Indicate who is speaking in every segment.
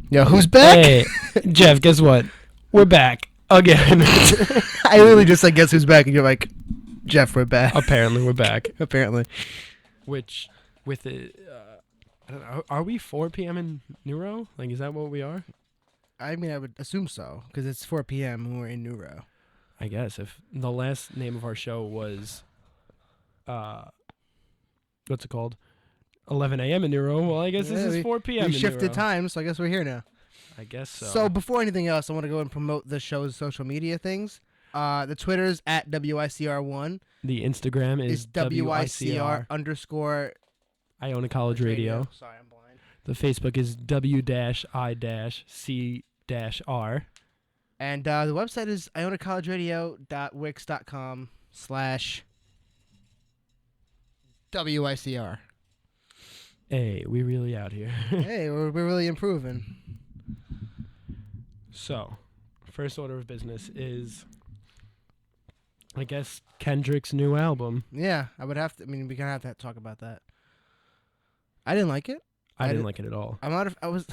Speaker 1: Yo, who's back?
Speaker 2: Hey, Jeff, guess what? We're back again.
Speaker 1: I literally just said, guess who's back? And you're like, Jeff, we're back.
Speaker 2: Apparently, we're back.
Speaker 1: Apparently.
Speaker 2: Which, with the, I don't know, are we 4 p.m. in Neuro? Like, is that what we are?
Speaker 1: I mean, I would assume so, because it's 4 p.m. when we're in Neuro.
Speaker 2: I guess if the last name of our show was, what's it called? 11 a.m. in Neuro. Well, I guess this is 4 p.m.
Speaker 1: We
Speaker 2: in
Speaker 1: shifted
Speaker 2: Neuro.
Speaker 1: time, so I guess we're here now.
Speaker 2: I guess so.
Speaker 1: So before anything else, I want to go and promote the show's social media things. The Twitter's at WICR1.
Speaker 2: The Instagram is
Speaker 1: WICR _
Speaker 2: Iona College Radio.
Speaker 1: Sorry, I'm blind.
Speaker 2: The Facebook is W-I-C-R.
Speaker 1: And the website is ionacollegeradio.wix.com/WICR.
Speaker 2: Hey, we really out here.
Speaker 1: Hey, we're really improving.
Speaker 2: So, first order of business is, I guess, Kendrick's new album.
Speaker 1: Yeah, I would have to. I mean, we're gonna have to talk about that. I didn't like it.
Speaker 2: I didn't like it at all.
Speaker 1: I was.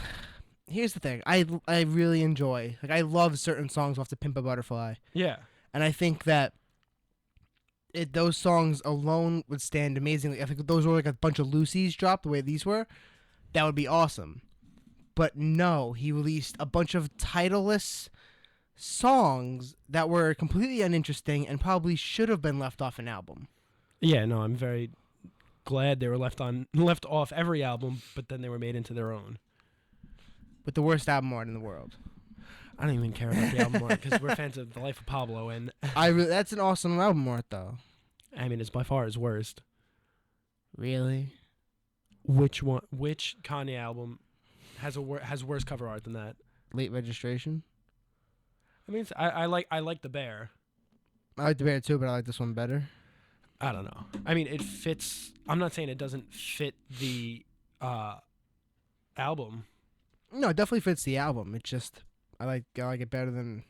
Speaker 1: Here's the thing. I really enjoy. Like, I love certain songs off the Pimp a Butterfly.
Speaker 2: Yeah.
Speaker 1: And I think that those songs alone would stand amazingly. I think if those were like a bunch of Lucy's dropped the way these were, that would be awesome. But no, he released a bunch of titleless songs that were completely uninteresting and probably should have been left off an album.
Speaker 2: Yeah, no, I'm very glad they were left off every album, but then they were made into their own.
Speaker 1: With the worst album art in the world.
Speaker 2: I don't even care about the album art because we're fans of The Life of Pablo, and
Speaker 1: that's an awesome album art, though.
Speaker 2: I mean, it's by far his worst.
Speaker 1: Really?
Speaker 2: Which Kanye album has worse cover art than that?
Speaker 1: Late Registration.
Speaker 2: I mean, I like The Bear.
Speaker 1: I like The Bear too, but I like this one better.
Speaker 2: I don't know. I mean, it fits. I'm not saying it doesn't fit the album.
Speaker 1: No, it definitely fits the album. It's just I like it better than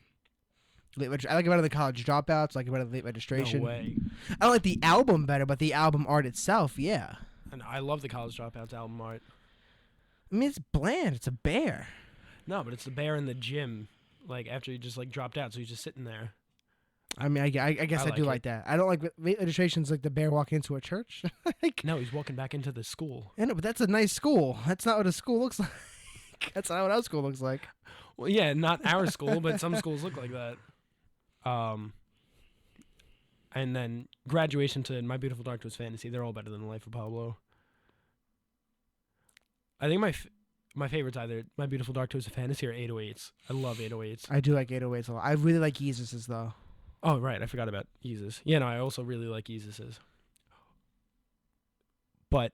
Speaker 1: I like it better than College Dropouts. I like it better than Late Registration.
Speaker 2: No way.
Speaker 1: I don't like the album better, but the album art itself, yeah.
Speaker 2: And I love the College Dropouts album art.
Speaker 1: I mean, it's bland. It's a bear.
Speaker 2: No, but it's the bear in the gym. Like after he just like dropped out, so he's just sitting there.
Speaker 1: I mean, I guess I do like that. I don't like Late Registration's like the bear walking into a church.
Speaker 2: No, he's walking back into the school.
Speaker 1: Yeah, no, but that's a nice school. That's not what a school looks like. That's not what our school looks like.
Speaker 2: Well, yeah, not our school, but some schools look like that. And then Graduation to My Beautiful Dark Twisted Fantasy. They're all better than The Life of Pablo. I think my favorite's either My Beautiful Dark Twisted Fantasy or 808s. I love 808s.
Speaker 1: I do like 808s a lot. I really like Yeezus' though.
Speaker 2: Oh, right. I forgot about Yeezus. Yeah, no, I also really like Yeezus'. But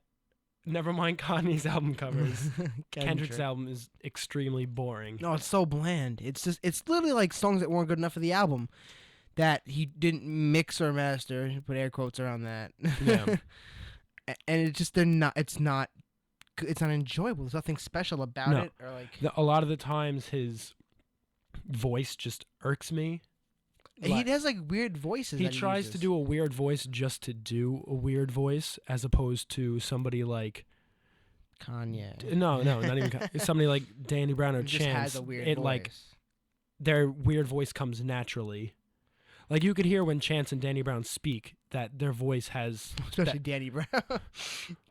Speaker 2: never mind Kanye's album covers. Kendrick's album is extremely boring.
Speaker 1: No, it's so bland. It's literally like songs that weren't good enough for the album that he didn't mix or master. Put air quotes around that.
Speaker 2: Yeah.
Speaker 1: And it's not enjoyable. There's nothing special about it. Or like
Speaker 2: a lot of the times his voice just irks me.
Speaker 1: He has like weird voices.
Speaker 2: He tries to do a weird voice just to do a weird voice, as opposed to somebody like
Speaker 1: Kanye.
Speaker 2: No, not even somebody like Danny Brown or
Speaker 1: He
Speaker 2: Chance.
Speaker 1: just has a weird voice.
Speaker 2: Like their weird voice comes naturally. Like you could hear when Chance and Danny Brown speak that their voice has,
Speaker 1: especially Danny Brown.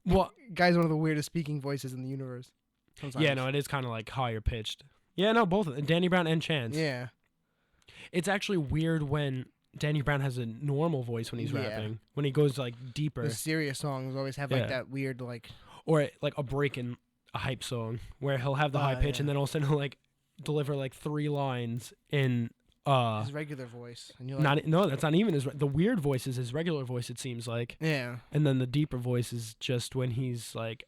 Speaker 2: Well,
Speaker 1: guy's one of the weirdest speaking voices in the universe. Sometimes.
Speaker 2: Yeah, no, it is kind of like higher pitched. Yeah, no, both of them, Danny Brown and Chance.
Speaker 1: Yeah.
Speaker 2: It's actually weird when Danny Brown has a normal voice when he's rapping. When he goes like deeper.
Speaker 1: The serious songs always have like that weird like,
Speaker 2: or like a break in a hype song where he'll have the high pitch and then all of a sudden he'll like deliver like 3 lines in
Speaker 1: his regular voice. And you're
Speaker 2: like, no, that's not even the weird voice is his regular voice, it seems like.
Speaker 1: Yeah.
Speaker 2: And then the deeper voice is just when he's like,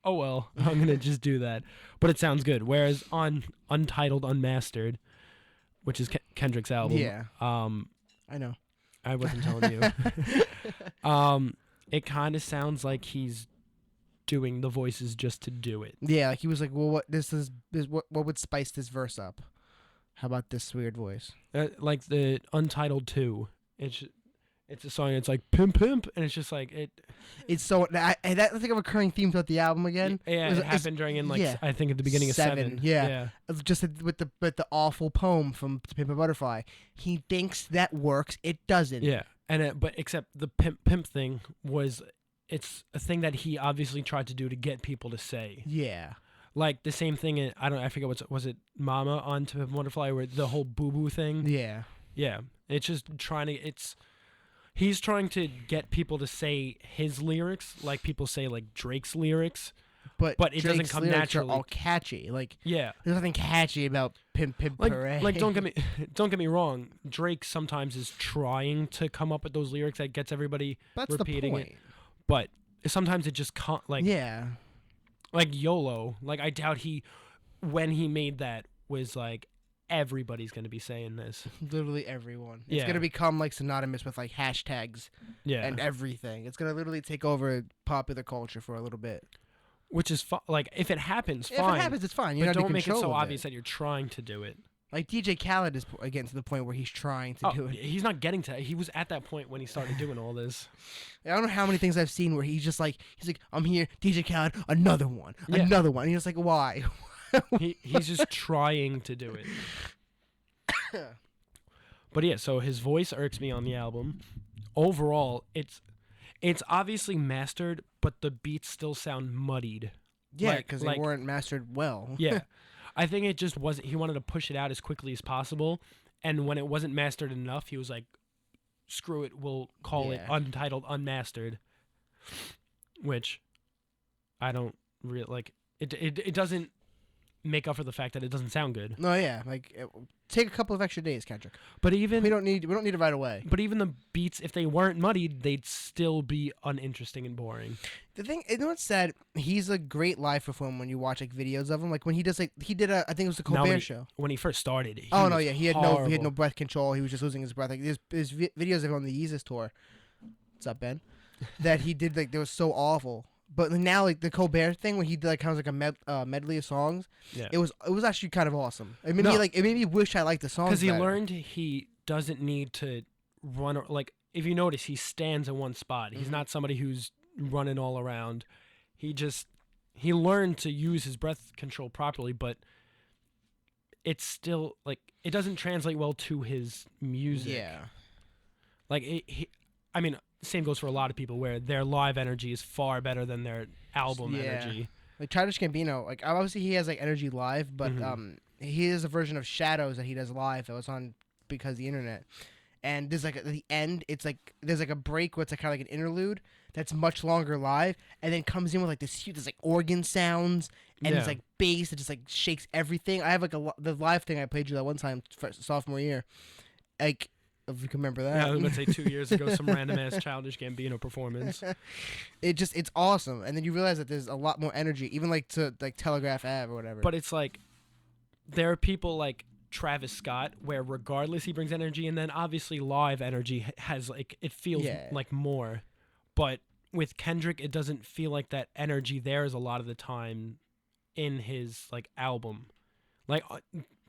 Speaker 2: oh well, I'm gonna just do that. But it sounds good. Whereas on Untitled, Unmastered, which is Kendrick's album.
Speaker 1: Yeah. I know.
Speaker 2: I wasn't telling you. It kind of sounds like he's doing the voices just to do it.
Speaker 1: Yeah, like he was like, well, what would spice this verse up? How about this weird voice?
Speaker 2: Like the Untitled 2. It's a song. It's like pimp, pimp, and it's just like it.
Speaker 1: It's so that's like a recurring theme throughout the album again.
Speaker 2: Yeah, it happened during I think at the beginning of Seven.
Speaker 1: Yeah. Just with the awful poem from To Pimp a Butterfly. He thinks that works. It doesn't.
Speaker 2: Yeah, and but except the pimp thing it's a thing that he obviously tried to do to get people to say.
Speaker 1: Yeah.
Speaker 2: Like the same thing. I forget was it Mama on To Pimp a Butterfly where the whole boo boo thing.
Speaker 1: Yeah.
Speaker 2: Yeah, it's just he's trying to get people to say his lyrics like people say like Drake's lyrics, but it doesn't come naturally.
Speaker 1: Are all catchy. Like
Speaker 2: yeah,
Speaker 1: there's nothing catchy about Pimp Parade.
Speaker 2: Like don't get me wrong. Drake sometimes is trying to come up with those lyrics that gets everybody repeating it, but sometimes it just can't. Like like YOLO. Like I doubt when he made that was like everybody's gonna be saying this.
Speaker 1: Literally everyone. It's gonna become like synonymous with like hashtags.
Speaker 2: Yeah.
Speaker 1: And everything. It's gonna literally take over popular culture for a little bit.
Speaker 2: Which is like if it happens, fine.
Speaker 1: If it happens, it's fine. You're
Speaker 2: but
Speaker 1: not
Speaker 2: don't make it so
Speaker 1: of
Speaker 2: obvious that you're trying to do it.
Speaker 1: Like DJ Khaled is getting to the point where he's trying to do it.
Speaker 2: He's not getting to. He was at that point when he started doing all this.
Speaker 1: I don't know how many things I've seen where he's like, I'm here, DJ Khaled, another one. And you're just like, why?
Speaker 2: He's just trying to do it. But yeah, so his voice irks me on the album. Overall, it's obviously mastered, but the beats still sound muddied.
Speaker 1: Yeah, because they weren't mastered well.
Speaker 2: Yeah. I think it just wasn't. He wanted to push it out as quickly as possible, and when it wasn't mastered enough, he was like, screw it, we'll call it Untitled, Unmastered. Which I don't really like. It doesn't make up for the fact that it doesn't sound good.
Speaker 1: No, yeah, take a couple of extra days, Kendrick.
Speaker 2: But even
Speaker 1: we don't need it right away.
Speaker 2: But even the beats, if they weren't muddied, they'd still be uninteresting and boring.
Speaker 1: The thing, you know what's sad? He's a great live performer when you watch like videos of him. Like when he does I think it was the Colbert Show.
Speaker 2: When he first started, he
Speaker 1: had no breath control. He was just losing his breath. Like there's videos of him on the Yeezus tour. What's up, Ben? That he did they were so awful. But now, like the Colbert thing, when he did like kind of like a medley of songs, it was actually kind of awesome. It made me wish I liked the songs
Speaker 2: because he learned he doesn't need to run. Like if you notice, he stands in one spot. He's not somebody who's running all around. He learned to use his breath control properly, but it's still like it doesn't translate well to his music. Yeah, like same goes for a lot of people where their live energy is far better than their album energy.
Speaker 1: Like Childish Gambino, like obviously he has like energy live, but he has a version of Shadows that he does live that was on because of the internet. And there's like at the end, it's like there's like a break where it's like kind of like an interlude that's much longer live, and then comes in with like this huge, there's like organ sounds and it's like bass that just like shakes everything. I have like the live thing I played you that one time for sophomore year, like. If you can remember that.
Speaker 2: Yeah, I was going to say 2 years ago, some random-ass Childish Gambino performance.
Speaker 1: It's awesome. And then you realize that there's a lot more energy, even like to like Telegraph Ave or whatever.
Speaker 2: But it's like, there are people like Travis Scott, where regardless he brings energy, and then obviously live energy has like, it feels like more. But with Kendrick, it doesn't feel like that energy there is a lot of the time in his like album. Like,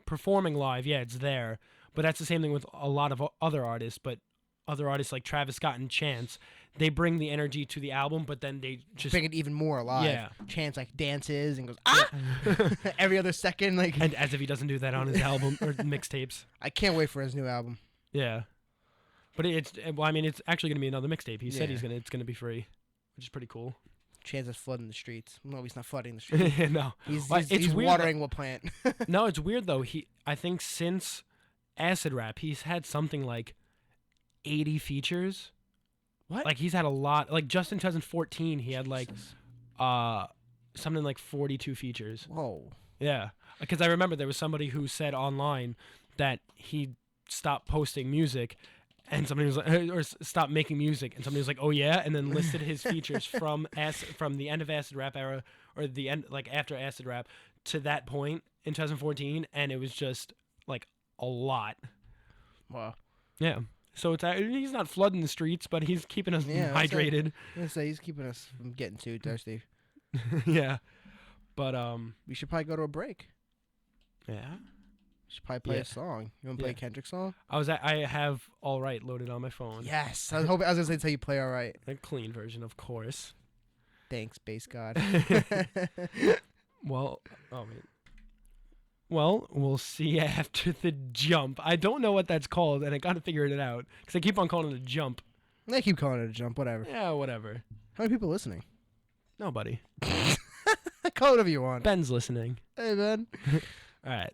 Speaker 2: performing live, it's there. But that's the same thing with a lot of other artists. But other artists like Travis Scott and Chance, they bring the energy to the album, but then they just
Speaker 1: bring it even more alive.
Speaker 2: Yeah.
Speaker 1: Chance like dances and goes every other second, like,
Speaker 2: and as if he doesn't do that on his album or mixtapes.
Speaker 1: I can't wait for his new album.
Speaker 2: Yeah, but it's actually gonna be another mixtape. He said it's gonna be free, which is pretty cool.
Speaker 1: Chance is flooding the streets. No, he's not flooding the streets.
Speaker 2: No,
Speaker 1: he's watering a plant.
Speaker 2: No, it's weird though. I think since Acid Rap, he's had something like 80 features.
Speaker 1: What?
Speaker 2: Like he's had a lot. Like just in 2014, he had like something like 42 features.
Speaker 1: Whoa.
Speaker 2: Yeah, because I remember there was somebody who said online that he stopped posting music, and somebody was like, or stopped making music, and somebody was like, oh yeah, and then listed his features from the end of Acid Rap era, or the end like after Acid Rap to that point in 2014, and it was just like a lot.
Speaker 1: Wow.
Speaker 2: Yeah. So he's not flooding the streets, but he's keeping us hydrated.
Speaker 1: He's keeping us from getting too thirsty.
Speaker 2: Yeah. But
Speaker 1: we should probably go to a break.
Speaker 2: Yeah.
Speaker 1: Should probably play
Speaker 2: Yeah.
Speaker 1: a song. You want to play a Kendrick song?
Speaker 2: I have All Right loaded on my phone.
Speaker 1: Yes. I was gonna say until you play All Right.
Speaker 2: A clean version, of course.
Speaker 1: Thanks, bass god.
Speaker 2: Well, oh man. Well, we'll see after the jump. I don't know what that's called, and I gotta figure it out because I keep on calling it a jump.
Speaker 1: They keep calling it a jump. Whatever.
Speaker 2: Yeah, whatever.
Speaker 1: How many people listening?
Speaker 2: Nobody.
Speaker 1: Call it whatever you want.
Speaker 2: Ben's listening.
Speaker 1: Hey, Ben.
Speaker 2: All right.